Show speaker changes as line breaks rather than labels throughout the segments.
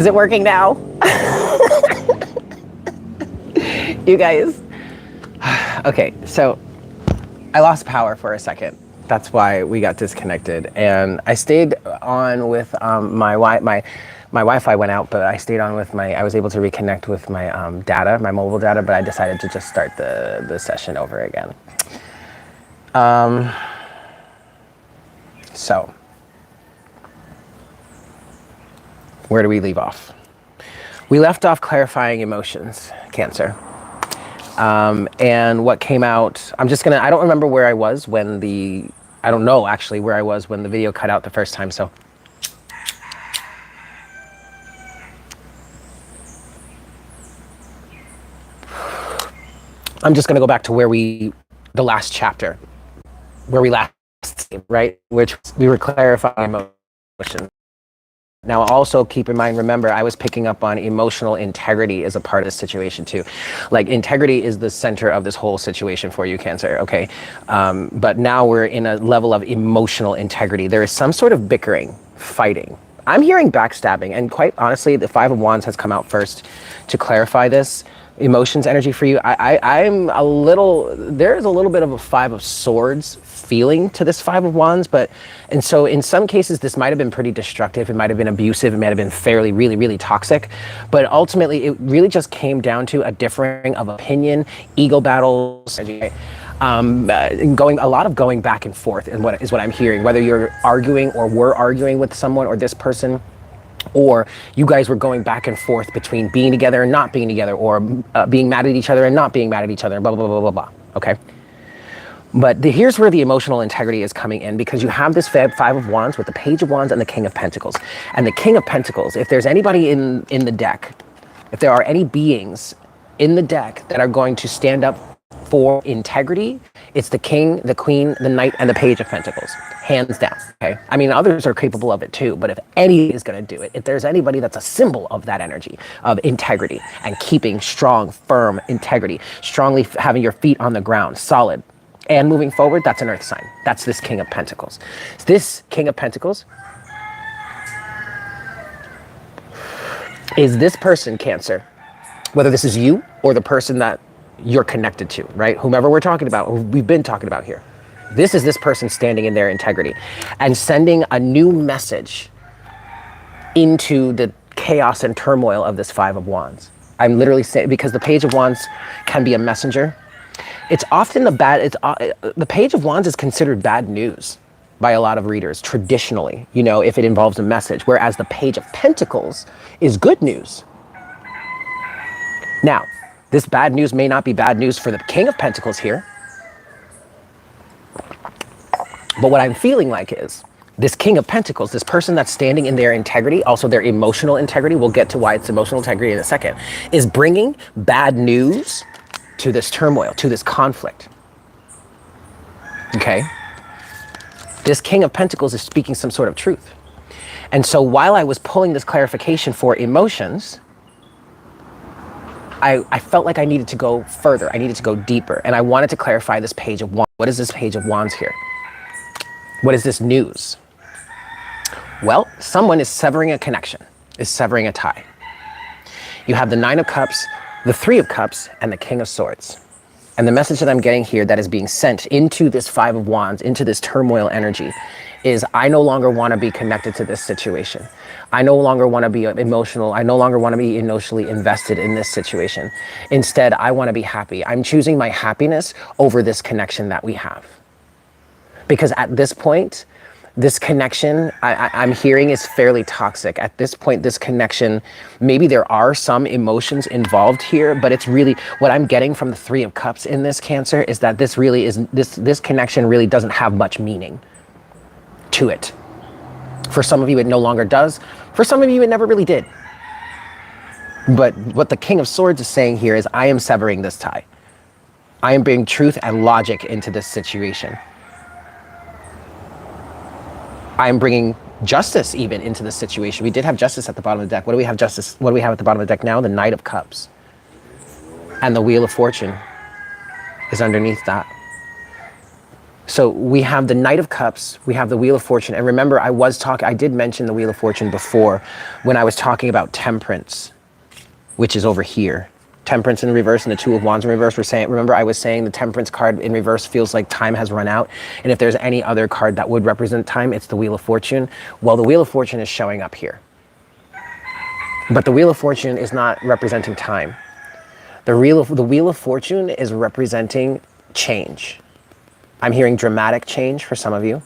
Is it working now? You guys. Okay, so I lost power for a second. That's why we got disconnected. And I stayed on with my Wi-Fi went out, but I stayed on with I was able to reconnect with my data, my mobile data, but I decided to just start the session over again. So, where do we leave off? We left off clarifying emotions, Cancer. And what came out, I don't remember where I was when I don't know actually where I was when the video cut out the first time, so. I'm just gonna go back to the last chapter, where we last, right? Which we were clarifying emotions. Now also keep in mind, remember, I was picking up on emotional integrity as a part of this situation too. Like integrity is the center of this whole situation for you, Cancer, okay? But now we're in a level of emotional integrity. There is some sort of bickering, fighting. I'm hearing backstabbing, and quite honestly, the Five of Wands has come out first to clarify this emotions energy for you. I'm there's a little bit of a Five of Swords feeling to this Five of Wands, and so in some cases this might have been pretty destructive, it might have been abusive, it might have been fairly really toxic, but ultimately it really just came down to a differing of opinion, ego battles, going back and forth is what I'm hearing, whether you're arguing or were arguing with someone or this person, or you guys were going back and forth between being together and not being together, or being mad at each other and not being mad at each other, blah, blah, blah, blah, blah, okay? But here's where the emotional integrity is coming in, because you have this Five of Wands with the Page of Wands and the King of Pentacles. And the King of Pentacles, if there's anybody in the deck, if there are any beings in the deck that are going to stand up for integrity, it's the King, the Queen, the Knight, and the Page of Pentacles, hands down, okay? I mean, others are capable of it too, but if any is gonna do it, if there's anybody that's a symbol of that energy, of integrity, and keeping strong, firm integrity, strongly having your feet on the ground, solid, and moving forward, that's an earth sign. That's this King of Pentacles. This King of Pentacles is this person, Cancer, whether this is you or the person that you're connected to, right? Whomever we're talking about, or we've been talking about here. This is this person standing in their integrity and sending a new message into the chaos and turmoil of this Five of Wands. I'm literally saying, because the Page of Wands can be a messenger. It's often the Page of Wands is considered bad news by a lot of readers, traditionally, if it involves a message, whereas the Page of Pentacles is good news. Now, this bad news may not be bad news for the King of Pentacles here, but what I'm feeling like is this King of Pentacles, this person that's standing in their integrity, also their emotional integrity, we'll get to why it's emotional integrity in a second, is bringing bad news to this turmoil, to this conflict, okay? This King of Pentacles is speaking some sort of truth. And so while I was pulling this clarification for emotions, I felt like I needed to go further. I needed to go deeper. And I wanted to clarify this Page of Wands. What is this Page of Wands here? What is this news? Well, someone is severing a connection, is severing a tie. You have the Nine of Cups, the Three of Cups, and the King of Swords. And the message that I'm getting here that is being sent into this Five of Wands, into this turmoil energy, is I no longer want to be connected to this situation. I no longer want to be emotional. I no longer want to be emotionally invested in this situation. Instead, I want to be happy. I'm choosing my happiness over this connection that we have. Because at this point, this connection I'm hearing is fairly toxic. At this point, this connection, maybe there are some emotions involved here, but it's really, what I'm getting from the Three of Cups in this, Cancer, is that this really is, this connection really doesn't have much meaning to it. For some of you, it no longer does. For some of you, it never really did. But what the King of Swords is saying here is, I am severing this tie. I am bringing truth and logic into this situation. I am bringing justice even into this situation. We did have justice at the bottom of the deck. What do we have justice? What do we have at the bottom of the deck now? The Knight of Cups. And the Wheel of Fortune is underneath that. So we have the Knight of Cups, we have the Wheel of Fortune. And remember, I did mention the Wheel of Fortune before when I was talking about Temperance, which is over here. Temperance in reverse and the Two of Wands in reverse. Remember I was saying the Temperance card in reverse feels like time has run out. And if there's any other card that would represent time, it's the Wheel of Fortune. Well, the Wheel of Fortune is showing up here. But the Wheel of Fortune is not representing time. The Wheel of Fortune is representing change. I'm hearing dramatic change for some of you.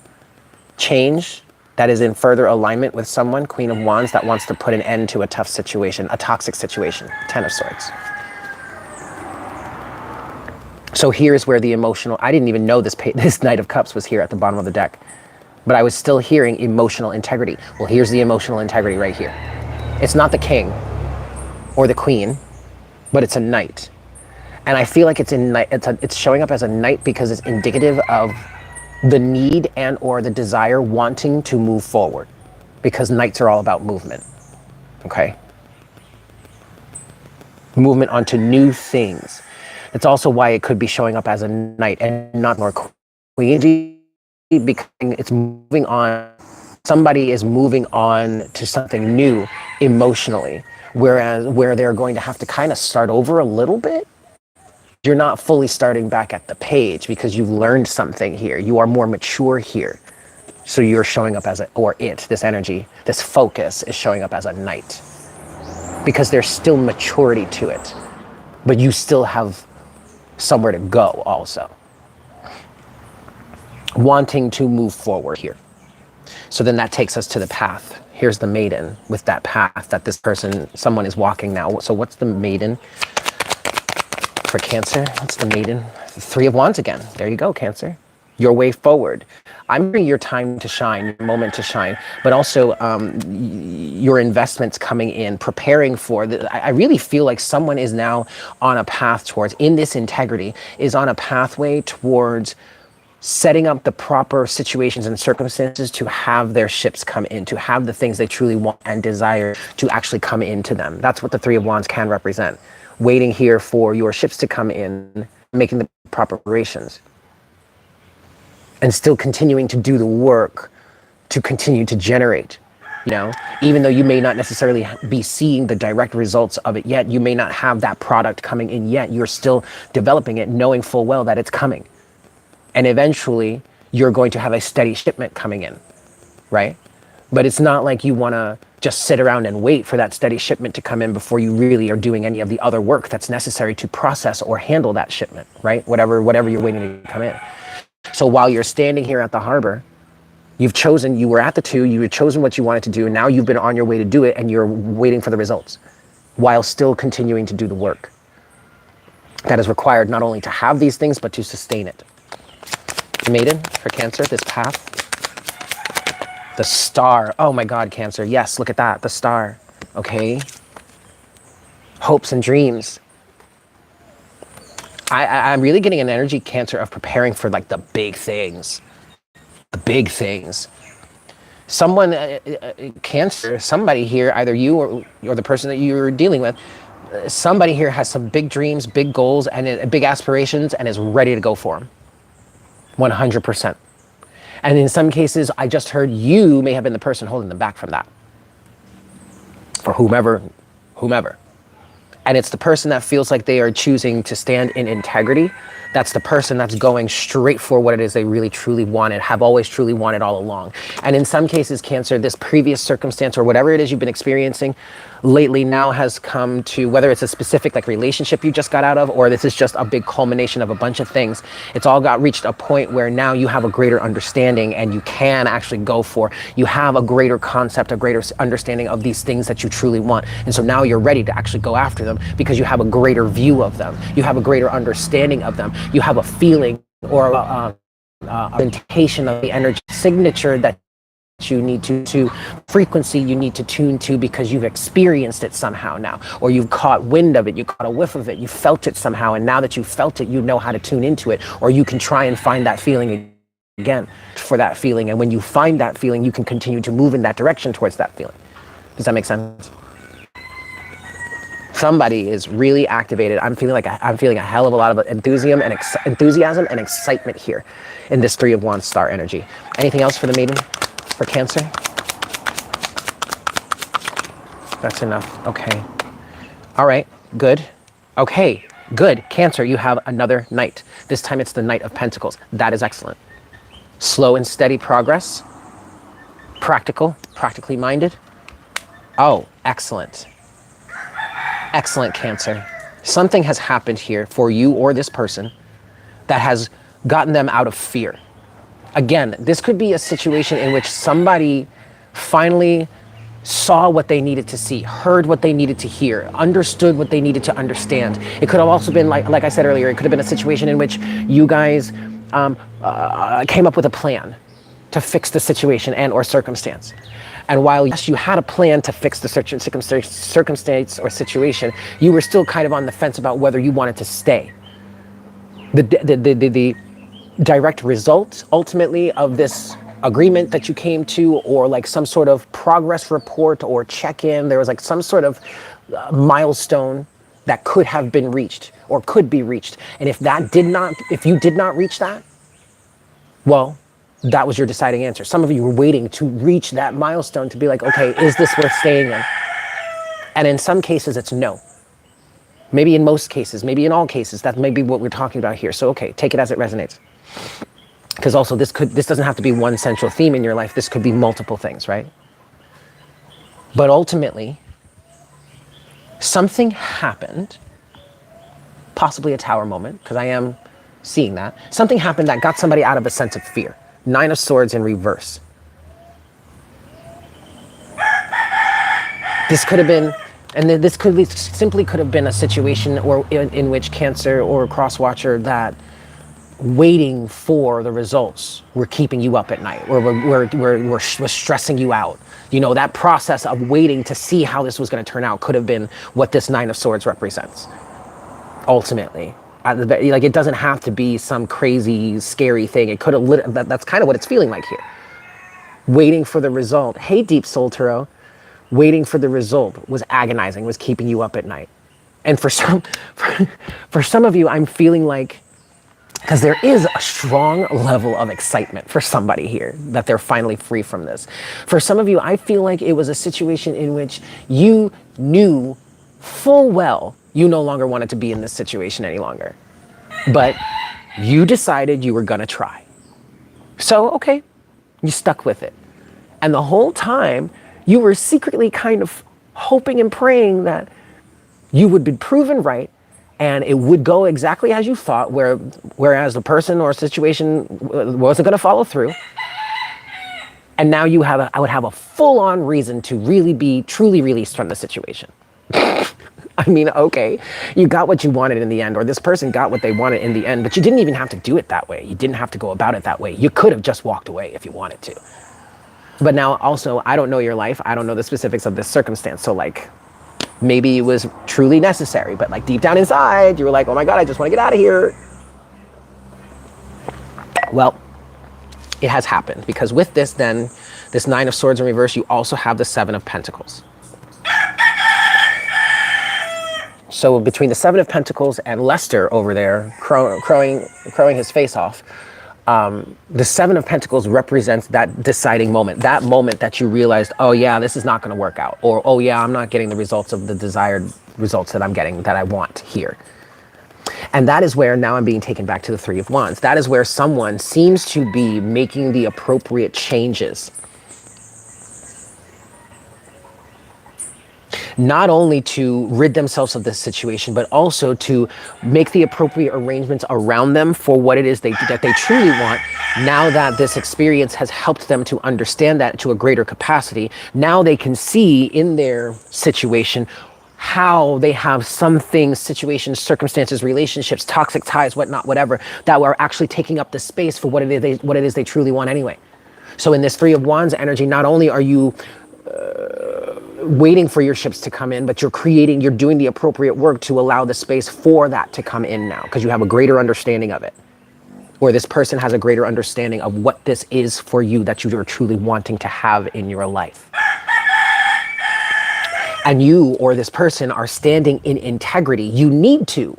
Change that is in further alignment with someone, Queen of Wands, that wants to put an end to a tough situation, a toxic situation, Ten of Swords. So here's where the emotional, I didn't even know this Knight of Cups was here at the bottom of the deck, but I was still hearing emotional integrity. Well, here's the emotional integrity right here. It's not the king or the queen, but it's a knight. And I feel like it's showing up as a knight because it's indicative of the need and or the desire wanting to move forward, because knights are all about movement, okay? Movement onto new things. It's also why it could be showing up as a knight and not more queen, because it's moving on. Somebody is moving on to something new emotionally, where they're going to have to kind of start over a little bit. You're not fully starting back at the page because you've learned something here. You are more mature here. So you're showing up as this energy, this focus is showing up as a knight. Because there's still maturity to it. But you still have somewhere to go also. Wanting to move forward here. So then that takes us to the path. Here's the maiden with that path that someone is walking now. So what's the maiden? For Cancer, what's the maiden? The Three of Wands again. There you go, Cancer. Your way forward. I'm hearing your time to shine, your moment to shine, but also your investments coming in, preparing for I really feel like someone is now on a path towards, in this integrity, is on a pathway towards setting up the proper situations and circumstances to have their ships come in, to have the things they truly want and desire to actually come into them. That's what the Three of Wands can represent. Waiting here for your ships to come in, making the proper preparations, and still continuing to do the work to continue to generate, even though you may not necessarily be seeing the direct results of it yet, you may not have that product coming in yet, you're still developing it, knowing full well that it's coming. And eventually you're going to have a steady shipment coming in, right? But it's not like you want to just sit around and wait for that steady shipment to come in before you really are doing any of the other work that's necessary to process or handle that shipment, right? Whatever you're waiting to come in. So while you're standing here at the harbor, you were at the two, you had chosen what you wanted to do, and now you've been on your way to do it, and you're waiting for the results, while still continuing to do the work that is required not only to have these things, but to sustain it. Maiden, for Cancer, this path. The Star. Oh my God, Cancer. Yes, look at that. The Star. Okay. Hopes and dreams. I'm really getting an energy, Cancer, of preparing for like the big things. The big things. Someone, Cancer, somebody here, either you or the person that you're dealing with, somebody here has some big dreams, big goals, and big aspirations, and is ready to go for them. 100%. And in some cases, I just heard you may have been the person holding them back from that. For whomever. And it's the person that feels like they are choosing to stand in integrity. That's the person that's going straight for what it is they really truly wanted, have always truly wanted all along. And in some cases, Cancer, this previous circumstance or whatever it is you've been experiencing lately now has come to, whether it's a specific like relationship you just got out of, or this is just a big culmination of a bunch of things. It's all reached a point where now you have a greater understanding and you can actually go for, you have a greater concept, a greater understanding of these things that you truly want. And so now you're ready to actually go after them because you have a greater view of them. You have a greater understanding of them. You have a feeling or a presentation of the energy signature that you need to frequency you need to tune to because you've experienced it somehow now, or you've caught wind of it, you caught a whiff of it, you felt it somehow, and now that you felt it, you know how to tune into it, or you can try and find that feeling again for that feeling. And when you find that feeling, you can continue to move in that direction towards that feeling. Does that make sense? Somebody is really activated. I'm feeling a hell of a lot of enthusiasm and excitement here in this Three of Wands star energy. Anything else for the maiden, for Cancer? That's enough. Okay. All right. Good. Okay. Good. Cancer, you have another Knight. This time it's the Knight of Pentacles. That is excellent. Slow and steady progress. Practically minded. Oh, excellent. Excellent, Cancer. Something has happened here for you or this person that has gotten them out of fear. Again, this could be a situation in which somebody finally saw what they needed to see, heard what they needed to hear, understood what they needed to understand. It could have also been, like I said earlier, it could have been a situation in which you guys came up with a plan to fix the situation and or circumstance. And while, yes, you had a plan to fix the circumstance or situation, you were still kind of on the fence about whether you wanted to stay. The direct result, ultimately, of this agreement that you came to, or like some sort of progress report or check-in, there was like some sort of milestone that could have been reached or could be reached. And if you did not reach that, well, that was your deciding answer. Some of you were waiting to reach that milestone to be like, okay, is this worth staying in? And in some cases, it's no. Maybe in most cases, maybe in all cases, that may be what we're talking about here. So, okay, take it as it resonates. Because also this doesn't have to be one central theme in your life. This could be multiple things, right? But ultimately, something happened, possibly a tower moment, because I am seeing that. Something happened that got somebody out of a sense of fear. Nine of Swords in reverse. This could have been, and this simply could have been a situation or in which Cancer or Crosswatcher that waiting for the results were keeping you up at night, or were stressing you out. You know, that process of waiting to see how this was going to turn out could have been what this Nine of Swords represents. Ultimately, like, it doesn't have to be some crazy, scary thing. It could have. That's kind of what it's feeling like here. Waiting for the result. Hey, Deep Soul Tarot. Waiting for the result was agonizing, was keeping you up at night. And for some of you, I'm feeling like, because there is a strong level of excitement for somebody here that they're finally free from this. For some of you, I feel like it was a situation in which you knew full well you no longer wanted to be in this situation any longer. But you decided you were gonna try. So, okay, you stuck with it. And the whole time, you were secretly kind of hoping and praying that you would be proven right and it would go exactly as you thought, whereas the person or situation wasn't gonna follow through. And now I would have a full-on reason to really be truly released from the situation. I mean, okay, you got what you wanted in the end, or this person got what they wanted in the end, but you didn't even have to do it that way. You didn't have to go about it that way. You could have just walked away if you wanted to. But now also, I don't know your life. I don't know the specifics of this circumstance. So like, maybe it was truly necessary, but like deep down inside, you were like, oh my God, I just want to get out of here. Well, it has happened, because with this then, this Nine of Swords in reverse, you also have the Seven of Pentacles. So between the Seven of Pentacles and Lester over there crowing his face off, the Seven of Pentacles represents that deciding moment, that moment that you realized, oh yeah, this is not going to work out, or oh yeah, I'm not getting the results of the desired results that I'm getting, that I want here. And that is where now I'm being taken back to the Three of Wands. That is where someone seems to be making the appropriate changes. Not only to rid themselves of this situation, but also to make the appropriate arrangements around them for what it is that they truly want. Now that this experience has helped them to understand that to a greater capacity, now they can see in their situation how they have some things, situations, circumstances, relationships, toxic ties, whatnot, whatever, that are actually taking up the space for what it is they truly want anyway. So in this Three of Wands energy, not only are you waiting for your ships to come in, but you're doing the appropriate work to allow the space for that to come in now, because you have a greater understanding of it, or this person has a greater understanding of what this is for you that you are truly wanting to have in your life. and you or this person are standing in integrity, you need to,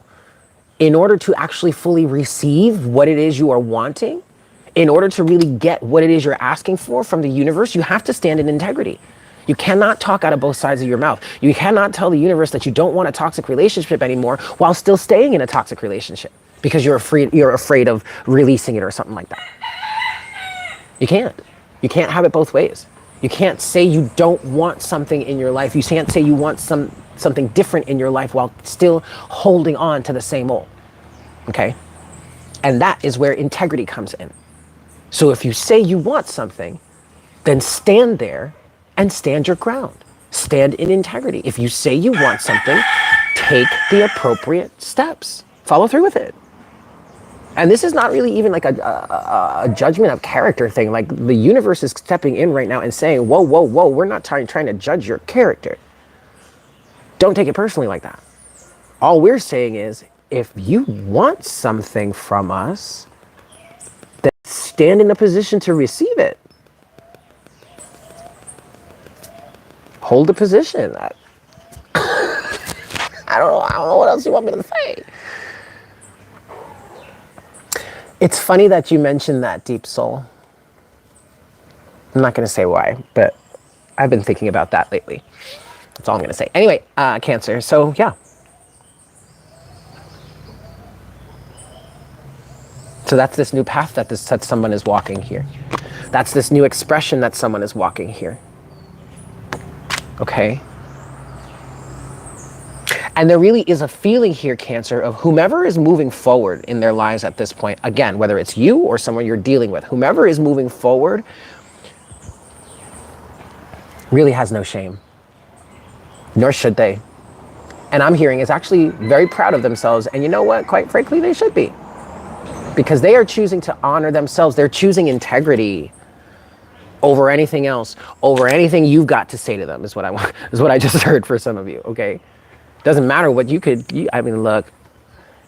in order to actually fully receive what it is you are wanting, in order to really get what it is you're asking for from the universe, you have to stand in integrity. You cannot talk out of both sides of your mouth. You cannot tell the universe that you don't want a toxic relationship anymore while still staying in a toxic relationship because you're afraid of releasing it or something like that. You can't. You can't have it both ways. You can't say you don't want something in your life. You can't say you want something different in your life while still holding on to the same old. Okay? And that is where integrity comes in. So if you say you want something, then stand there and stand your ground. Stand in integrity. If you say you want something, take the appropriate steps. Follow through with it. And this is not really even like a judgment of character thing. Like the universe is stepping in right now and saying, whoa, whoa, whoa, we're not trying to judge your character. Don't take it personally like that. All we're saying is, if you want something from us, then stand in a position to receive it. Hold a position. I don't know what else you want me to say. It's funny that you mentioned that, Deep Soul. I'm not going to say why, but I've been thinking about that lately. That's all I'm going to say. Anyway, Cancer. So, yeah. So that's this new path that someone is walking here. That's this new expression that someone is walking here. Okay? And there really is a feeling here, Cancer, of whomever is moving forward in their lives at this point. Again, whether it's you or someone you're dealing with, whomever is moving forward really has no shame. Nor should they. And I'm hearing is actually very proud of themselves. And you know what? Quite frankly, they should be. Because they are choosing to honor themselves. They're choosing integrity over anything else, over anything you've got to say to them, is what I just heard for some of you, okay? Doesn't matter what I mean, look,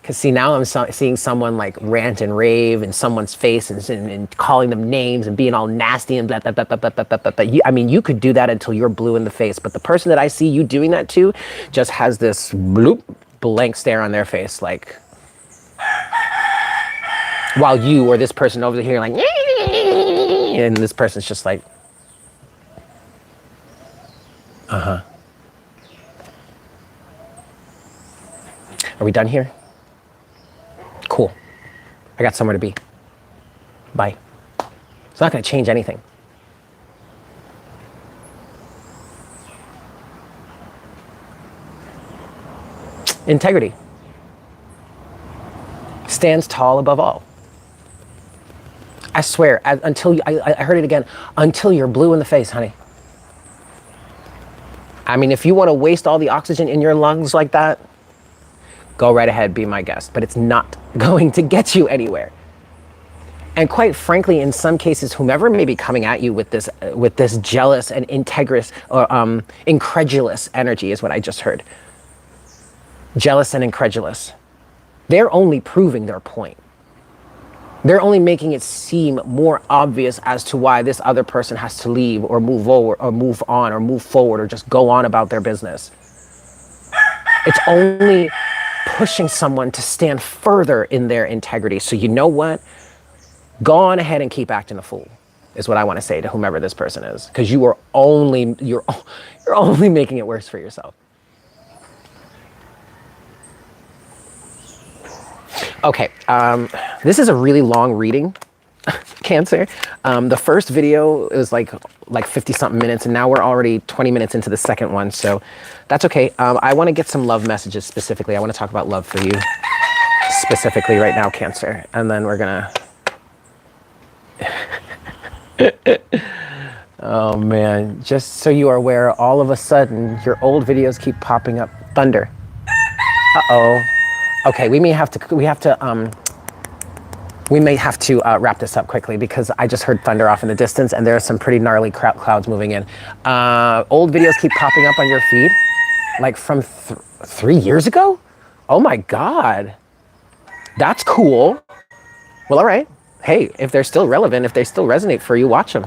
because see, now I'm seeing someone like rant and rave in someone's face and calling them names and being all nasty and blah, blah, blah, blah, blah, blah, blah, blah. I mean, you could do that until you're blue in the face, but the person that I see you doing that to just has this bloop, blank stare on their face, like, while you or this person over here like, and this person's just like, uh-huh. Are we done here? Cool. I got somewhere to be. Bye. It's not going to change anything. Integrity stands tall above all. I swear, until I heard it again, until you're blue in the face, honey. I mean, if you want to waste all the oxygen in your lungs like that, go right ahead, be my guest. But it's not going to get you anywhere. And quite frankly, in some cases, whomever may be coming at you with this jealous and incredulous energy is what I just heard. Jealous and incredulous. They're only proving their point. They're only making it seem more obvious as to why this other person has to leave or move over or move on or move forward or just go on about their business. It's only pushing someone to stand further in their integrity. So you know what? Go on ahead and keep acting a fool, is what I want to say to whomever this person is, because you're only making it worse for yourself. Okay, this is a really long reading, Cancer. The first video was like 50 something minutes, and now we're already 20 minutes into the second one, so that's okay. I want to get some love messages specifically. I want to talk about love for you specifically right now, Cancer, and then we're gonna oh man, just so you are aware, all of a sudden your old videos keep popping up. Thunder. Uh-oh. Okay, we may have to wrap this up quickly because I just heard thunder off in the distance and there are some pretty gnarly clouds moving in. Old videos keep popping up on your feed, like from 3 years ago? Oh my God. That's cool. Well, all right. Hey, if they're still relevant, if they still resonate for you, watch them.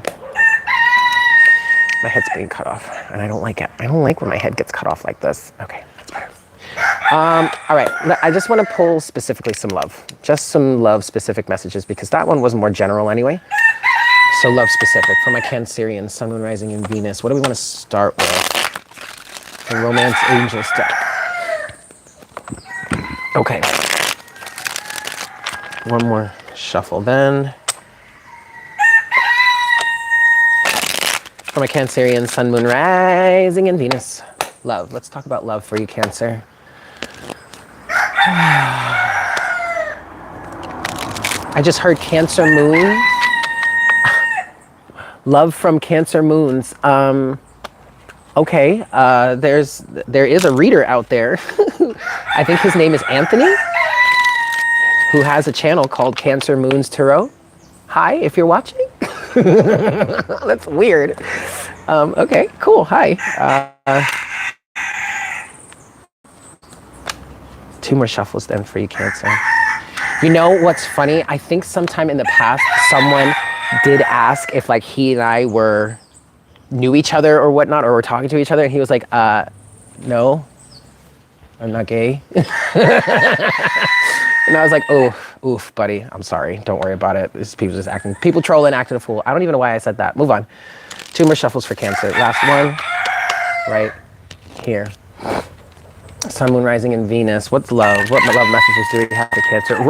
My head's being cut off, and I don't like it. I don't like when my head gets cut off like this. Okay, that's better. All right, I just want to pull specifically some love. Just some love specific messages, because that one was more general anyway. So love specific for my Cancerian, Sun, Moon, Rising, and Venus. What do we want to start with? The Romance Angels deck. Okay. One more shuffle then. For my Cancerian, Sun, Moon, Rising, and Venus. Love. Let's talk about love for you, Cancer. I just heard Cancer Moon. Love from Cancer Moons. Okay, there is a reader out there. I think his name is Anthony, who has a channel called Cancer Moons Tarot. Hi, if you're watching. That's weird. Okay, cool. Hi. Two more shuffles then for you, Cancer. You know what's funny? I think sometime in the past, someone did ask if like he and I knew each other or whatnot, or were talking to each other, and he was like, no, I'm not gay. And I was like, oof, buddy, I'm sorry. Don't worry about it. People just acting, people trolling, acting a fool. I don't even know why I said that. Move on. Two more shuffles for Cancer. Last one, right here. Sun, Moon, Rising, and Venus. What's love? What love messages do we have for Cancer?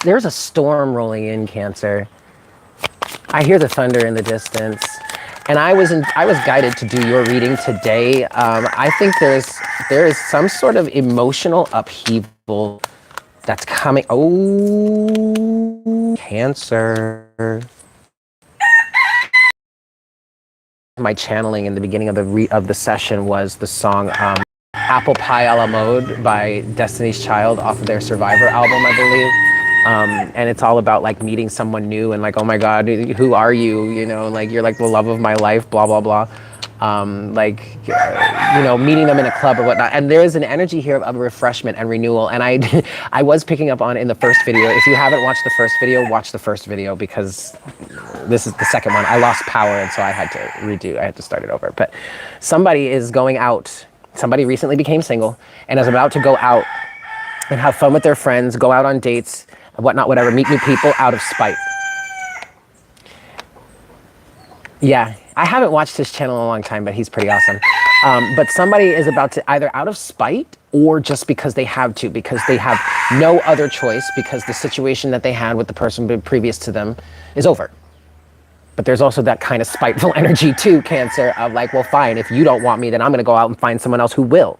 There's a storm rolling in, Cancer. I hear the thunder in the distance. And I was guided to do your reading today. I think there is some sort of emotional upheaval that's coming. Oh, Cancer. My channeling in the beginning of the session was the song Apple Pie a la Mode by Destiny's Child off of their Survivor album, I believe. And it's all about like meeting someone new and like, oh my God, who are you? You know, like you're like the love of my life, blah, blah, blah. Meeting them in a club or whatnot. And there is an energy here of refreshment and renewal. And I was picking up on in the first video. If you haven't watched the first video, watch the first video, because this is the second one. I lost power, and so I had to redo. I had to start it over. But somebody is going out. Somebody recently became single and is about to go out and have fun with their friends, go out on dates, whatnot, whatever, meet new people out of spite. Yeah, I haven't watched his channel in a long time, but he's pretty awesome. But somebody is about to, either out of spite or just because they have to, because they have no other choice, because the situation that they had with the person previous to them is over. But there's also that kind of spiteful energy too, Cancer, of like, well, fine, if you don't want me, then I'm gonna go out and find someone else who will.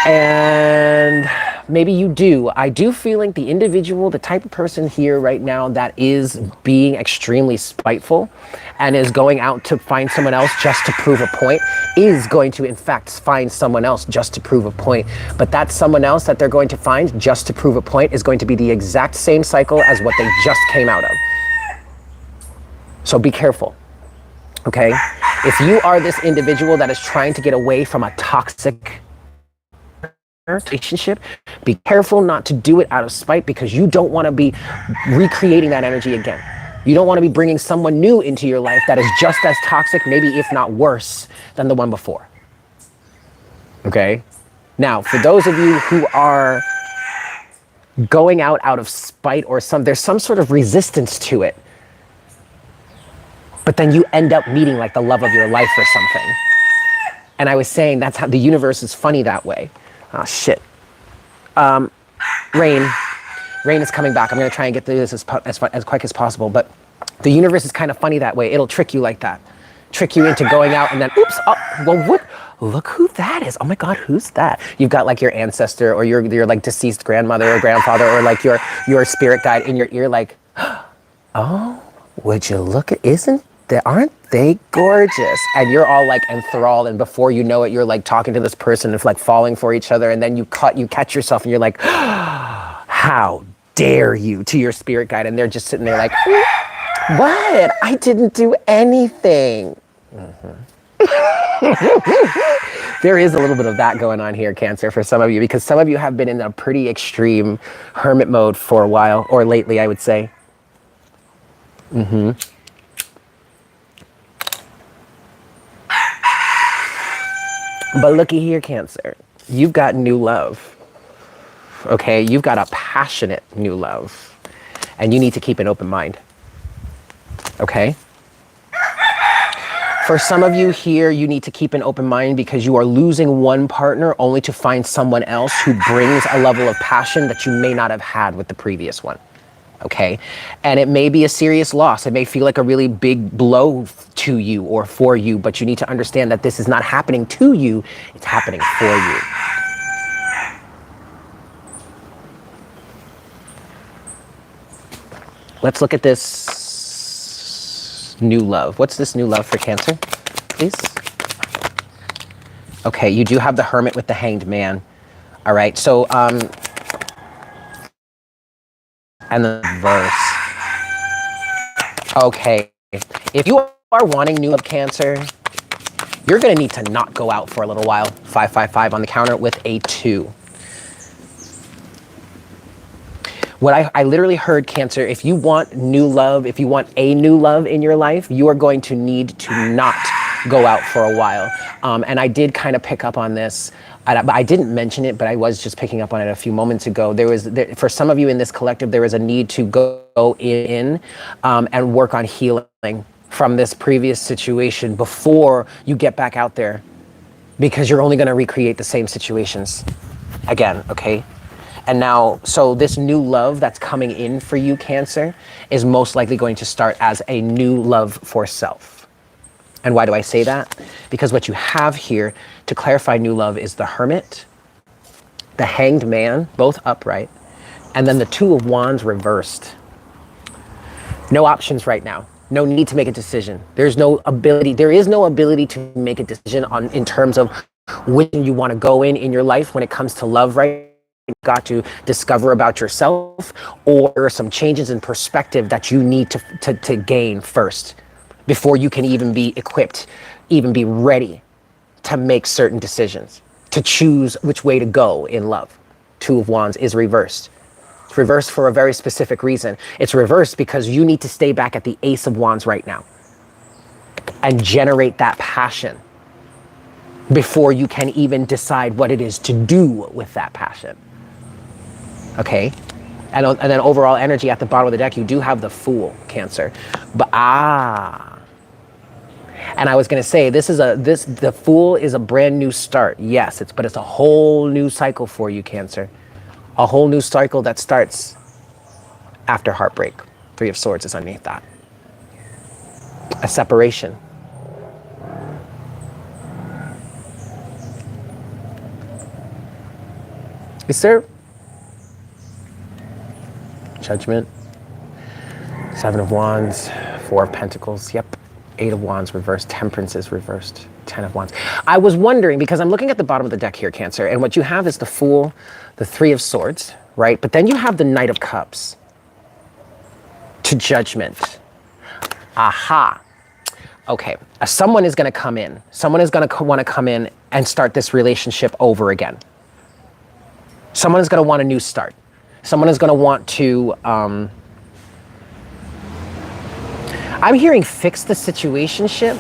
And maybe you do. I do feel like the individual, the type of person here right now that is being extremely spiteful and is going out to find someone else just to prove a point, is going to in fact find someone else just to prove a point. But that someone else that they're going to find just to prove a point is going to be the exact same cycle as what they just came out of. So be careful, okay? If you are this individual that is trying to get away from a toxic relationship, be careful not to do it out of spite, because you don't want to be recreating that energy again. You don't want to be bringing someone new into your life that is just as toxic, maybe if not worse than the one before. Okay? Now, for those of you who are going out of spite, or there's some sort of resistance to it, but then you end up meeting like the love of your life or something. And I was saying that's how the universe is funny that way. Oh, shit. Rain is coming back. I'm going to try and get through this as quick as possible. But the universe is kind of funny that way. It'll trick you like that. Trick you into going out and then, oops, oh, well, what? Look who that is. Oh my God, who's that? You've got like your ancestor or your like deceased grandmother or grandfather, or like your spirit guide in your ear, like, oh, would you look at, aren't they gorgeous? And you're all like enthralled, and before you know it, you're like talking to this person, it's like falling for each other, and then you catch yourself and you're like, how dare you, to your spirit guide, and they're just sitting there like, what? I didn't do anything. There is a little bit of that going on here, Cancer, for some of you, because some of you have been in a pretty extreme hermit mode for a while, or lately, I would say. But looky here, Cancer. You've got new love, okay? You've got a passionate new love. And you need to keep an open mind, okay? For some of you here, you need to keep an open mind because you are losing one partner only to find someone else who brings a level of passion that you may not have had with the previous one, okay? And it may be a serious loss. It may feel like a really big blow to you or for you, but you need to understand that this is not happening to you, it's happening for you. Let's look at this new love. What's this new love for Cancer, please? Okay, you do have the Hermit with the Hanged Man. All right, so, and the verse. Okay, if you are wanting new love, Cancer, you're gonna need to not go out for a little while. 555 on the counter with a 2. What I literally heard, Cancer, if you want new love, if you want a new love in your life, you are going to need to not go out for a while. And I did kind of pick up on this. I didn't mention it, but I was just picking up on it a few moments ago. For some of you in this collective, there is a need to go in and work on healing from this previous situation before you get back out there, because you're only going to recreate the same situations again, okay? And now, so this new love that's coming in for you, Cancer, is most likely going to start as a new love for self. And why do I say that? Because what you have here to clarify new love is the Hermit, the Hanged Man, both upright, and then the 2 of Wands reversed. No options right now. No need to make a decision. There is no ability to make a decision in terms of which you want to go in your life when it comes to love, right? You've got to discover about yourself, or some changes in perspective that you need to gain first before you can even be equipped, even be ready to make certain decisions, to choose which way to go in love. 2 of Wands is reversed. It's reversed for a very specific reason. It's reversed because you need to stay back at the Ace of Wands right now and generate that passion before you can even decide what it is to do with that passion. Okay, and then overall energy at the bottom of the deck, you do have the Fool, Cancer, but and I was gonna say the Fool is a brand new start. Yes, but it's a whole new cycle for you, Cancer, a whole new cycle that starts after heartbreak. 3 of Swords is underneath that. A separation. Is there Judgment, 7 of Wands, 4 of Pentacles, yep, 8 of Wands reversed, Temperance is reversed, 10 of Wands. I was wondering, because I'm looking at the bottom of the deck here, Cancer, and what you have is the Fool, the 3 of Swords, right? But then you have the Knight of Cups to Judgment. Aha. Okay, someone is gonna come in. Someone is gonna wanna come in and start this relationship over again. Someone is gonna want a new start. Someone is going to want to, I'm hearing fix the situationship,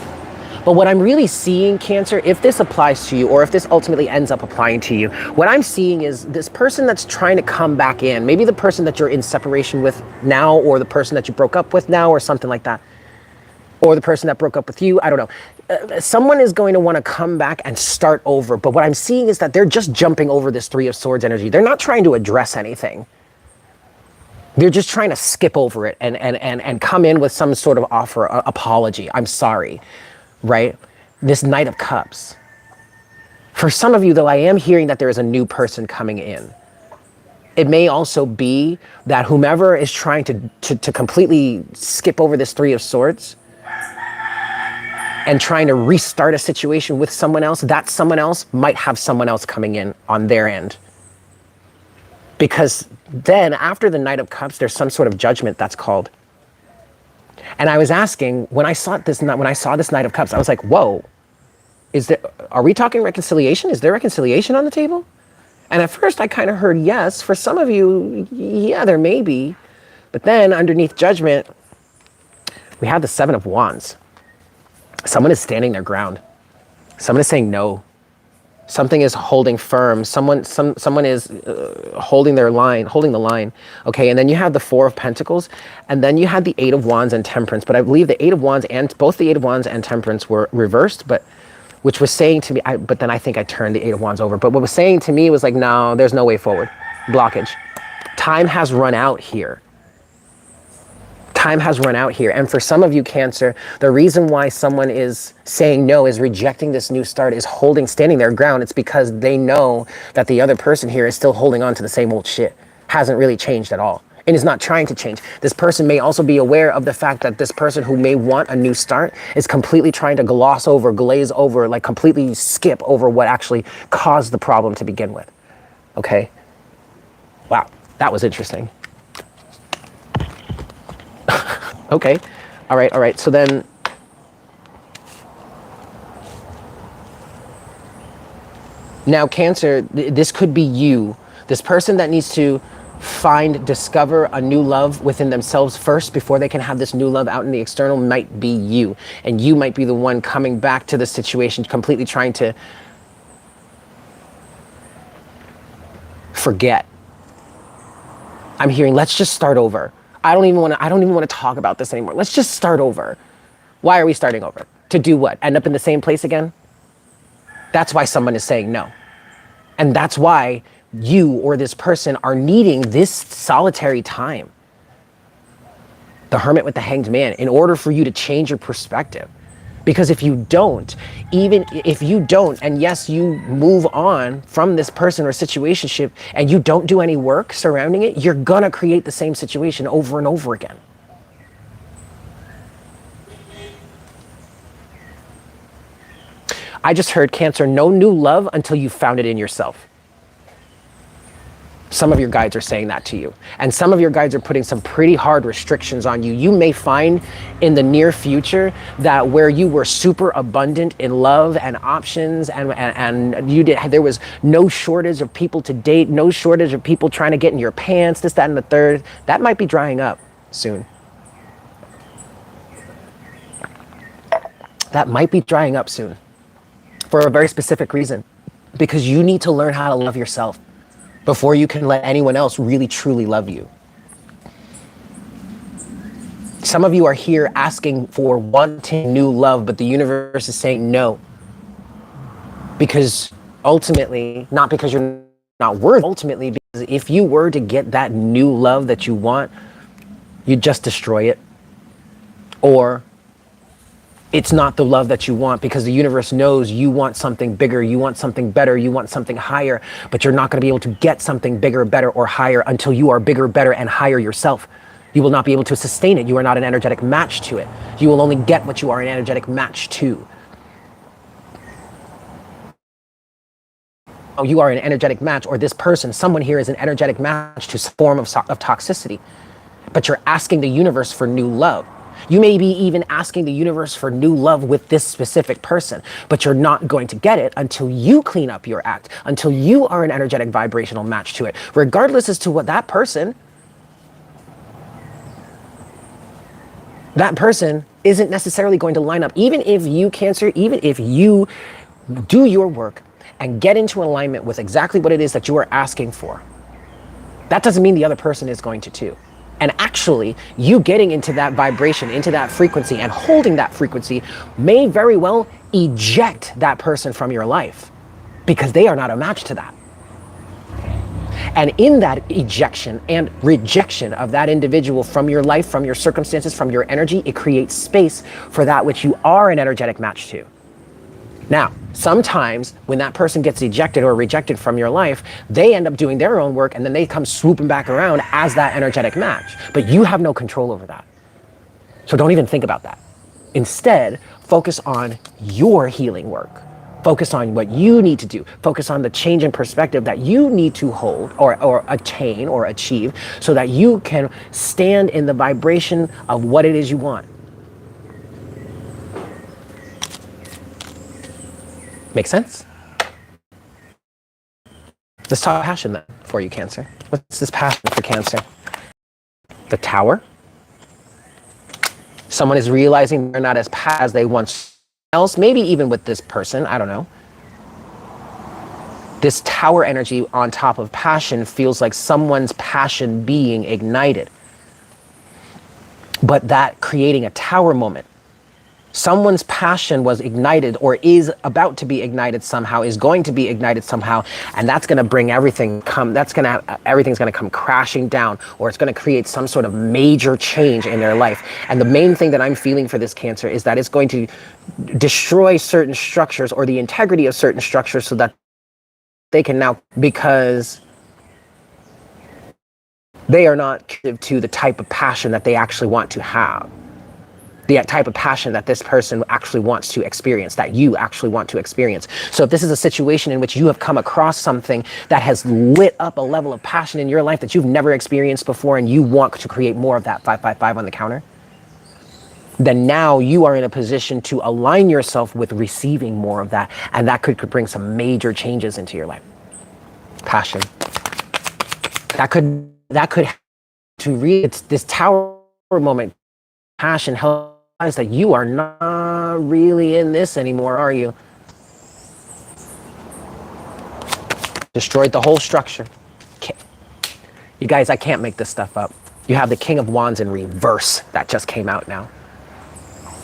but what I'm really seeing, Cancer, if this applies to you, or if this ultimately ends up applying to you, what I'm seeing is this person that's trying to come back in, maybe the person that you're in separation with now, or the person that you broke up with now, or something like that, or the person that broke up with you, I don't know. Someone is going to want to come back and start over, but what I'm seeing is that they're just jumping over this 3 of Swords energy. They're not trying to address anything. They're just trying to skip over it and come in with some sort of offer, apology. I'm sorry, right? This Knight of Cups. For some of you, though, I am hearing that there is a new person coming in. It may also be that whomever is trying to completely skip over this 3 of Swords and trying to restart a situation with someone else, that someone else might have someone else coming in on their end. Because then after the Knight of Cups, there's some sort of judgment that's called. And I was asking, when I saw this Knight of Cups, I was like, whoa, are we talking reconciliation? Is there reconciliation on the table? And at first I kind of heard yes. For some of you, yeah, there may be. But then underneath judgment, we have the 7 of Wands. Someone is standing their ground. Someone is saying no. Something is holding firm. Someone is holding their line, holding the line. Okay, and then you have the Four of Pentacles, and then you had the Eight of Wands and Temperance. But I believe the Eight of Wands and both the Eight of Wands and Temperance were reversed, but which was saying to me, but then I think I turned the Eight of Wands over. But what was saying to me was like, no, there's no way forward. Blockage. Time has run out here. Time has run out here. And for some of you, Cancer, the reason why someone is saying no, is rejecting this new start, is standing their ground. It's because they know that the other person here is still holding on to the same old shit. Hasn't really changed at all. And is not trying to change. This person may also be aware of the fact that this person who may want a new start is completely trying to glaze over, like completely skip over what actually caused the problem to begin with. Okay? Wow, that was interesting. Okay, all right, so then, now Cancer, this could be you, this person that needs to discover a new love within themselves first before they can have this new love out in the external might be you. And you might be the one coming back to the situation, completely trying to forget. I'm hearing, let's just start over. I don't even want to talk about this anymore. Let's just start over. Why are we starting over? To do what? End up in the same place again? That's why someone is saying no. And that's why you or this person are needing this solitary time. The Hermit with the Hanged Man, in order for you to change your perspective. Because if you don't, and yes, you move on from this person or situationship and you don't do any work surrounding it, you're gonna create the same situation over and over again. I just heard, Cancer, no new love until you found it in yourself. Some of your guides are saying that to you. And some of your guides are putting some pretty hard restrictions on you. You may find in the near future that where you were super abundant in love and options and there was no shortage of people to date, no shortage of people trying to get in your pants, this, that, and the third, that might be drying up soon. That might be drying up soon for a very specific reason, because you need to learn how to love yourself before you can let anyone else really truly love you. Some of you are here asking for wanting new love, but the universe is saying no. Because ultimately, not because you're not worthy, ultimately because if you were to get that new love that you want, you'd just destroy it. Or it's not the love that you want, because the universe knows you want something bigger, you want something better, you want something higher, but you're not going to be able to get something bigger, better, or higher until you are bigger, better, and higher yourself. You will not be able to sustain it. You are not an energetic match to it. You will only get what you are an energetic match to. Oh, you are an energetic match, or this person, someone here is an energetic match to some form of toxicity, but you're asking the universe for new love. You may be even asking the universe for new love with this specific person, but you're not going to get it until you clean up your act, until you are an energetic vibrational match to it, regardless as to what that person isn't necessarily going to line up. Even if you, Cancer, even if you do your work and get into alignment with exactly what it is that you are asking for, that doesn't mean the other person is going to too. And actually, you getting into that vibration, into that frequency, and holding that frequency may very well eject that person from your life, because they are not a match to that. And in that ejection and rejection of that individual from your life, from your circumstances, from your energy, it creates space for that which you are an energetic match to. Now, sometimes when that person gets ejected or rejected from your life, they end up doing their own work and then they come swooping back around as that energetic match. But you have no control over that. So don't even think about that. Instead, focus on your healing work. Focus on what you need to do. Focus on the change in perspective that you need to hold or attain or achieve so that you can stand in the vibration of what it is you want. Make sense? Let's talk passion then for you, Cancer. What's this passion for Cancer? The Tower. Someone is realizing they're not as they once else, maybe even with this person, I don't know. This tower energy on top of passion feels like someone's passion being ignited, but that creating a tower moment. Someone's passion was ignited or is about to be ignited somehow, is going to be ignited somehow, and that's going to bring everything everything's going to come crashing down, or it's going to create some sort of major change in their life. And the main thing that I'm feeling for this Cancer is that it's going to destroy certain structures or the integrity of certain structures so that they can now, because they are not to the type of passion that they actually want to have. The type of passion that this person actually wants to experience, that you actually want to experience. So if this is a situation in which you have come across something that has lit up a level of passion in your life that you've never experienced before, and you want to create more of that 555 on the counter, then now you are in a position to align yourself with receiving more of that. And that could bring some major changes into your life. Passion. That could to read this tower moment. Passion helps that you are not really in this anymore, are you? Destroyed the whole structure. You guys, I can't make this stuff up. You have the King of Wands in reverse that just came out now.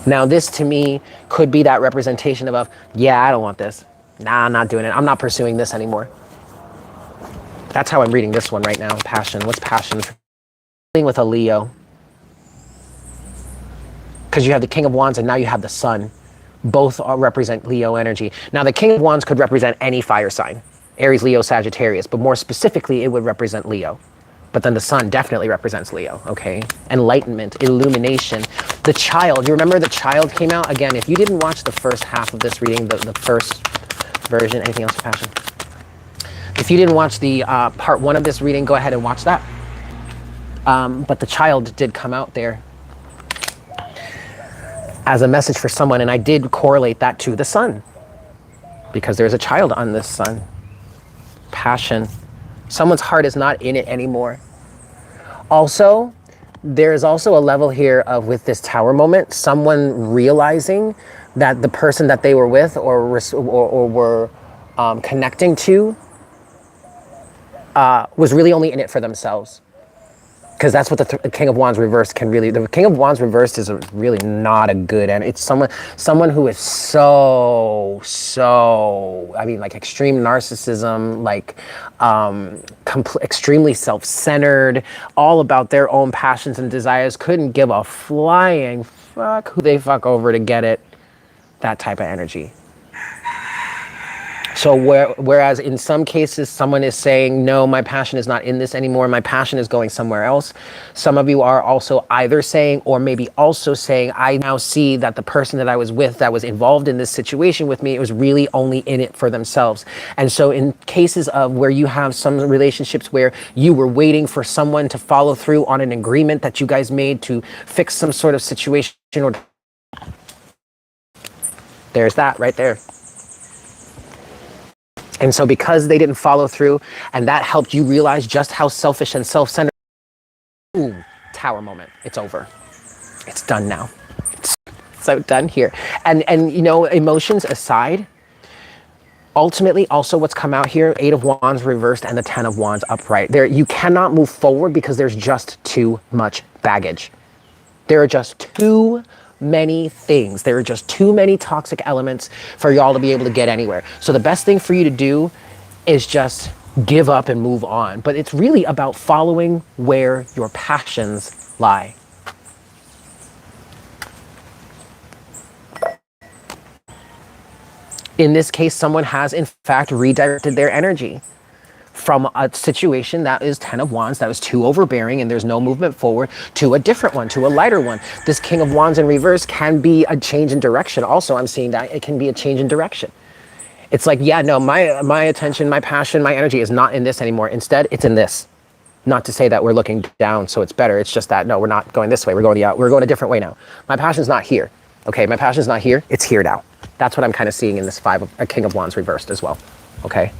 Now this to me could be that representation of, yeah, I don't want this. Nah, I'm not doing it. I'm not pursuing this anymore. That's how I'm reading this one right now. Passion. What's passion? Dealing with a Leo. Because you have the King of Wands and now you have the Sun. Both represent Leo energy. Now the King of Wands could represent any fire sign. Aries, Leo, Sagittarius. But more specifically, it would represent Leo. But then the Sun definitely represents Leo, okay? Enlightenment, illumination. The Child. You remember the Child came out? Again, if you didn't watch the first half of this reading, the first version, anything else for passion? If you didn't watch the part 1 of this reading, go ahead and watch that. But the Child did come out there as a message for someone, and I did correlate that to the Sun because there's a child on this Sun. Passion. Someone's heart is not in it anymore. Also, there's also a level here of, with this tower moment, someone realizing that the person that they were with or were connecting to was really only in it for themselves. Because that's what the King of Wands reversed can really, the King of Wands reversed is really not a good, and it's someone who is so, I mean, like extreme narcissism, like extremely self-centered, all about their own passions and desires, couldn't give a flying fuck who they fuck over to get it, that type of energy. So whereas in some cases, someone is saying, no, my passion is not in this anymore. My passion is going somewhere else. Some of you are also either saying, or maybe also saying, I now see that the person that I was with that was involved in this situation with me, it was really only in it for themselves. And so in cases of where you have some relationships where you were waiting for someone to follow through on an agreement that you guys made to fix some sort of situation, or there's that right there. And so because they didn't follow through, and that helped you realize just how selfish and self-centered, boom, tower moment, it's over. It's done now. It's so done here. And you know, emotions aside, ultimately also what's come out here, 8 of Wands reversed and the 10 of Wands upright. There, you cannot move forward because there's just too much baggage. There are just too many things. There are just too many toxic elements for y'all to be able to get anywhere. So the best thing for you to do is just give up and move on. But it's really about following where your passions lie. In this case, someone has in fact redirected their energy from a situation that is 10 of Wands, that was too overbearing and there's no movement forward, to a different one, to a lighter one. This King of Wands in reverse can be a change in direction. Also, I'm seeing that it can be a change in direction. It's like, yeah, no, my attention, my passion, my energy is not in this anymore. Instead, it's in this. Not to say that we're looking down, so it's better. It's just that, no, we're not going this way. We're going a different way now. My passion's not here. Okay, my passion's not here. It's here now. That's what I'm kind of seeing in this King of Wands reversed as well. Okay.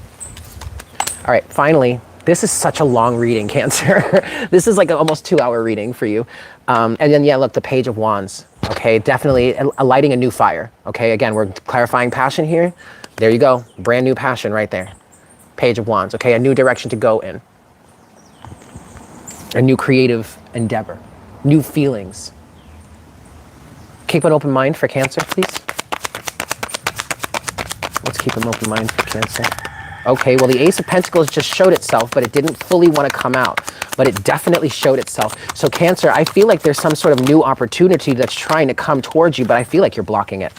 All right, finally, this is such a long reading, Cancer. This is like an almost 2-hour reading for you. And then, yeah, look, the Page of Wands. Okay, definitely lighting a new fire. Okay, again, we're clarifying passion here. There you go, brand new passion right there. Page of Wands, okay? A new direction to go in. A new creative endeavor. New feelings. Keep an open mind for Cancer, please. Let's keep an open mind for Cancer. Okay, well, the Ace of Pentacles just showed itself, but it didn't fully want to come out. But it definitely showed itself. So Cancer, I feel like there's some sort of new opportunity that's trying to come towards you, but I feel like you're blocking it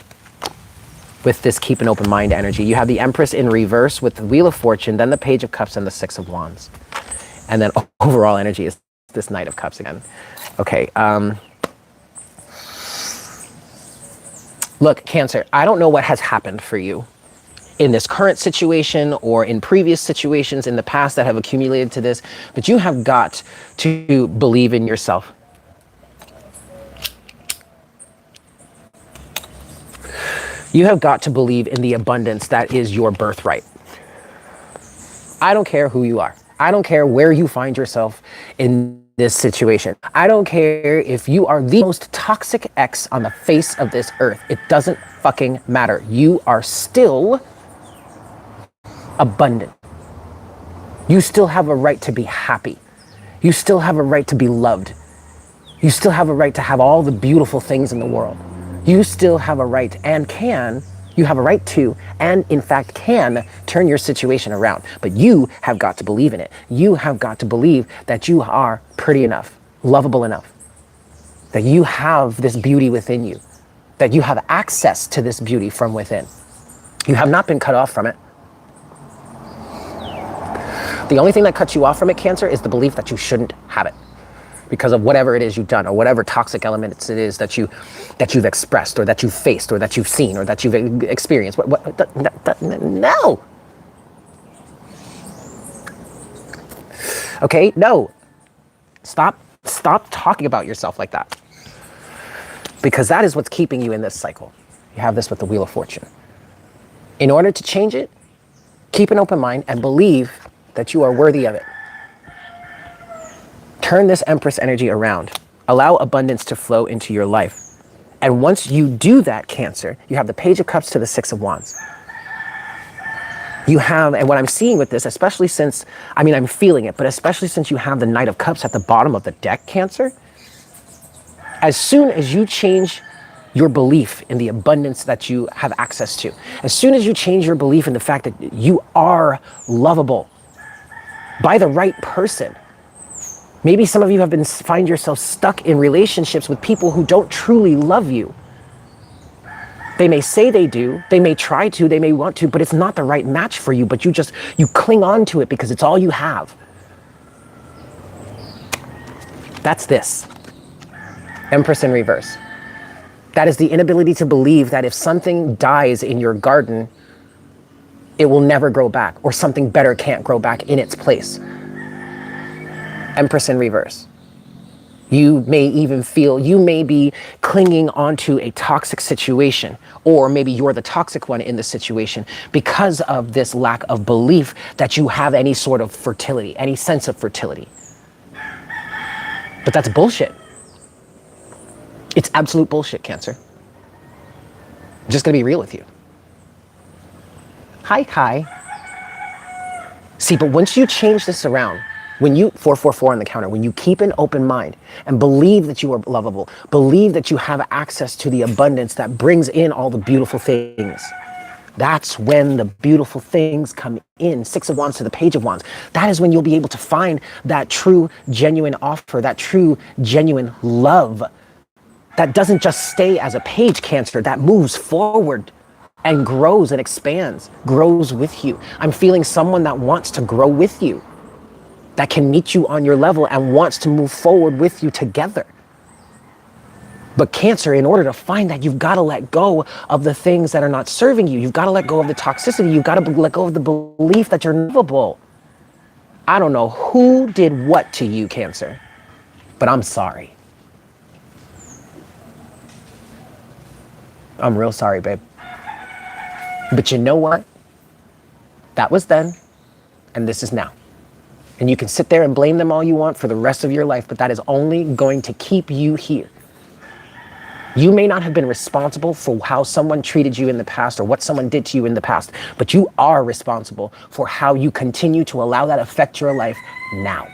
with this keep an open mind energy. You have the Empress in reverse with the Wheel of Fortune, then the Page of Cups and the Six of Wands. And then overall energy is this Knight of Cups again. Okay. Look, Cancer, I don't know what has happened for you in this current situation or in previous situations in the past that have accumulated to this, but you have got to believe in yourself. You have got to believe in the abundance that is your birthright. I don't care who you are. I don't care where you find yourself in this situation. I don't care if you are the most toxic ex on the face of this earth. It doesn't fucking matter. You are still abundant. You still have a right to be happy. You still have a right to be loved. You still have a right to have all the beautiful things in the world. You still have a right you have a right to, and in fact can, turn your situation around. But you have got to believe in it. You have got to believe that you are pretty enough, lovable enough, that you have this beauty within you, that you have access to this beauty from within. You have not been cut off from it. The only thing that cuts you off from it, Cancer, is the belief that you shouldn't have it because of whatever it is you've done or whatever toxic elements it is that you've expressed or that you've faced or that you've seen or that you've experienced. No. Okay, no. Stop talking about yourself like that, because that is what's keeping you in this cycle. You have this with the Wheel of Fortune. In order to change it, keep an open mind and believe that you are worthy of it. Turn this Empress energy around. Allow abundance to flow into your life. And once you do that, Cancer, you have the Page of Cups to the Six of Wands. You have, and what I'm seeing with this, especially since, I mean, I'm feeling it, but especially since you have the Knight of Cups at the bottom of the deck, Cancer, as soon as you change your belief in the abundance that you have access to, as soon as you change your belief in the fact that you are lovable by the right person. Maybe some of you find yourself stuck in relationships with people who don't truly love you. They may say they do, they may try to, they may want to, but it's not the right match for you, but you cling on to it because it's all you have. That's this. Empress in reverse. That is the inability to believe that if something dies in your garden, it will never grow back, or something better can't grow back in its place. Empress in reverse. You may be clinging onto a toxic situation, or maybe you're the toxic one in the situation because of this lack of belief that you have any sort of fertility, any sense of fertility. But that's bullshit. It's absolute bullshit, Cancer. I'm just gonna be real with you. Hi. See, but once you change this around, when you, 444 on the counter, when you keep an open mind and believe that you are lovable, believe that you have access to the abundance that brings in all the beautiful things, that's when the beautiful things come in. Six of Wands to the Page of Wands. That is when you'll be able to find that true, genuine offer, that true, genuine love that doesn't just stay as a page, Cancer, that moves forward and grows and expands, grows with you. I'm feeling someone that wants to grow with you, that can meet you on your level and wants to move forward with you together. But Cancer, in order to find that, you've got to let go of the things that are not serving you. You've got to let go of the toxicity. You've got to let go of the belief that you're lovable. I don't know who did what to you, Cancer, but I'm sorry. I'm real sorry, babe. But you know what? That was then, and this is now. And you can sit there and blame them all you want for the rest of your life, but that is only going to keep you here. You may not have been responsible for how someone treated you in the past or what someone did to you in the past, but you are responsible for how you continue to allow that affect your life now.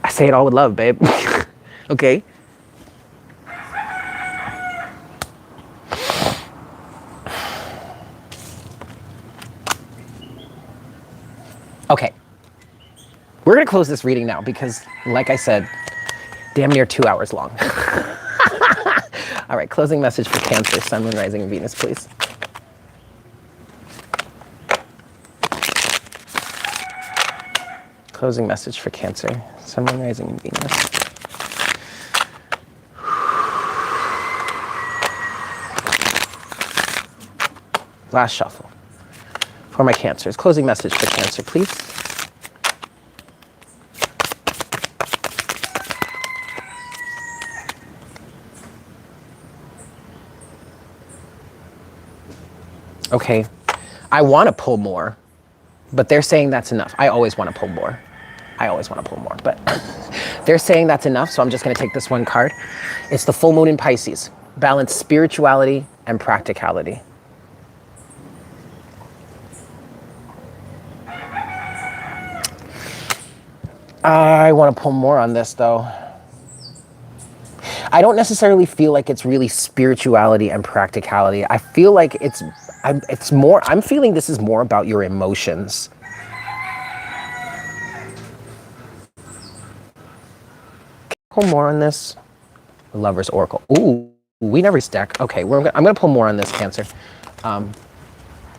I say it all with love, babe. Okay. Okay. We're going to close this reading now because, like I said, damn near 2 hours long. All right, closing message for Cancer, Sun, Moon, Rising, and Venus, please. Closing message for Cancer, Sun, Moon, Rising, and Venus. Last shuffle for my Cancers. Closing message for Cancer, please. Okay, I want to pull more, but they're saying that's enough. I always want to pull more. I always want to pull more, but they're saying that's enough, so I'm just going to take this one card. It's the full moon in Pisces. Balance spirituality and practicality. I want to pull more on this, though. I don't necessarily feel like it's really spirituality and practicality. I feel like it's more, I'm feeling this is more about your emotions. Pull more on this. The Lover's Oracle. Ooh, we never stack. Okay, I'm gonna pull more on this, Cancer.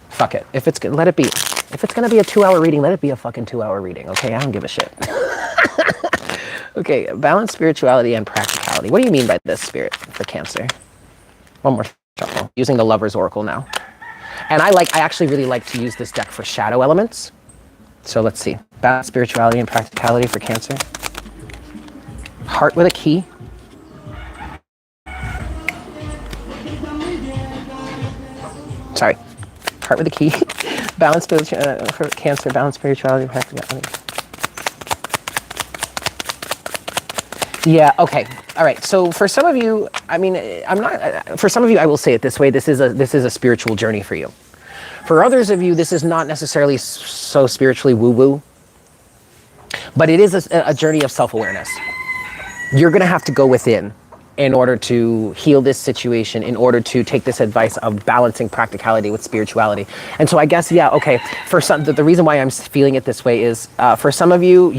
Fuck it. If it's let it be. If it's gonna be a 2-hour reading, let it be a fucking 2-hour reading. Okay, I don't give a shit. Okay, balance spirituality and practicality. What do you mean by this, Spirit, for Cancer? One more shuffle. Using the Lover's Oracle now. And I actually really like to use this deck for shadow elements. So let's see. Balance spirituality and practicality for Cancer. Heart with a key. Sorry. Heart with a key. Balance spirituality for Cancer. Balance spirituality and practicality. Yeah, okay. All right. So for some of you, I mean, for some of you, I will say it this way. This is a spiritual journey for you. For others of you, this is not necessarily so spiritually woo-woo, but it is a journey of self-awareness. You're going to have to go within in order to heal this situation, in order to take this advice of balancing practicality with spirituality. And so I guess, yeah, okay. For some, the reason why I'm feeling it this way is for some of you,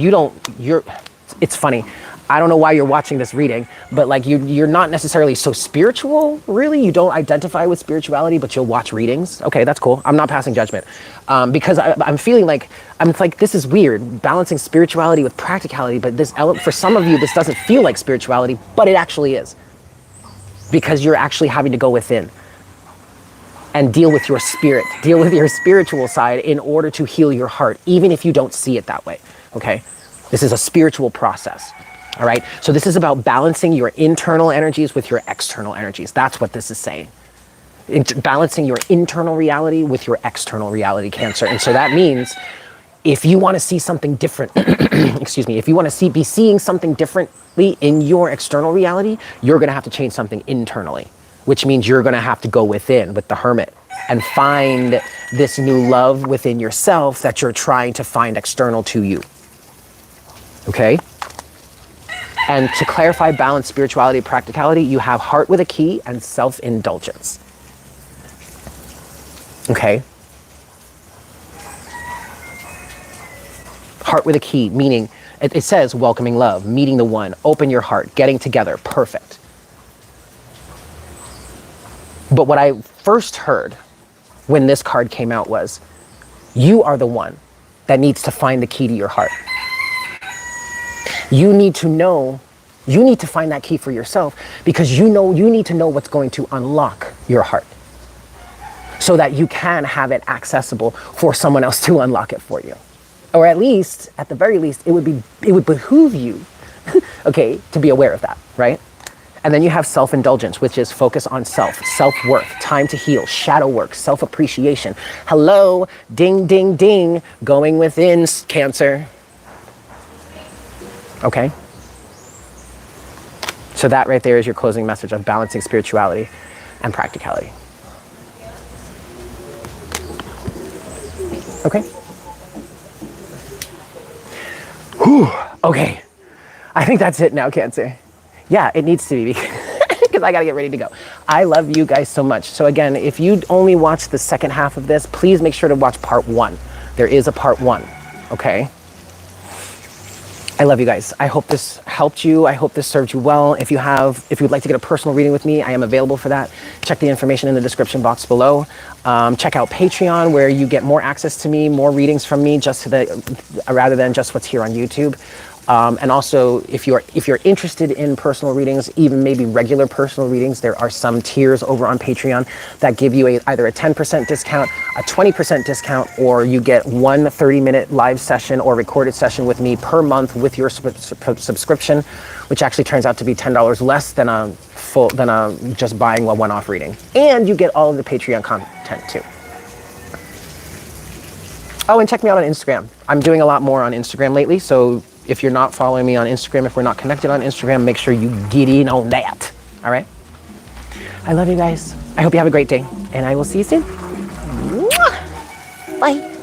it's funny. I don't know why you're watching this reading, but like you're not necessarily so spiritual, really. You don't identify with spirituality, but you'll watch readings. Okay, that's cool. I'm not passing judgment because I'm feeling like, this is weird, balancing spirituality with practicality, but for some of you, this doesn't feel like spirituality, but it actually is. Because you're actually having to go within and deal with your spirit, deal with your spiritual side in order to heal your heart, even if you don't see it that way, okay? This is a spiritual process. All right, so this is about balancing your internal energies with your external energies. That's what this is saying. Balancing your internal reality with your external reality, Cancer. And so that means if you want to see something different, excuse me, if you want to be seeing something differently in your external reality, you're going to have to change something internally, which means you're going to have to go within with the Hermit and find this new love within yourself that you're trying to find external to you. Okay? And to clarify balance, spirituality, practicality, you have heart with a key and self-indulgence. Okay? Heart with a key, meaning, it says welcoming love, meeting the one, open your heart, getting together, perfect. But what I first heard when this card came out was, you are the one that needs to find the key to your heart. You need to find that key for yourself because you need to know what's going to unlock your heart so that you can have it accessible for someone else to unlock it for you. Or at the very least, it would behoove you, okay, to be aware of that, right? And then you have self-indulgence, which is focus on self, self-worth, time to heal, shadow work, self-appreciation. Hello, ding, ding, ding, going within, Cancer. Okay? So that right there is your closing message of balancing spirituality and practicality. Okay? Whew. Okay. I think that's it now, Cancer. Yeah, it needs to be because I got to get ready to go. I love you guys so much. So again, if you only watch the second half of this, please make sure to watch part 1. There is a part 1, okay? I love you guys. I hope this helped you. I hope this served you well. If you'd like to get a personal reading with me, I am available for that. Check the information in the description box below. Check out Patreon, where you get more access to me, more readings from me, rather than just what's here on YouTube. And also, if you're interested in personal readings, even maybe regular personal readings, there are some tiers over on Patreon that give you either a 10% discount, a 20% discount, or you get one 30-minute live session or recorded session with me per month with your subscription, which actually turns out to be $10 less than just buying a one-off reading. And you get all of the Patreon content too. Oh, and check me out on Instagram. I'm doing a lot more on Instagram lately, so if you're not following me on Instagram, if we're not connected on Instagram, make sure you get in on that. All right? I love you guys. I hope you have a great day, and I will see you soon. Mwah! Bye.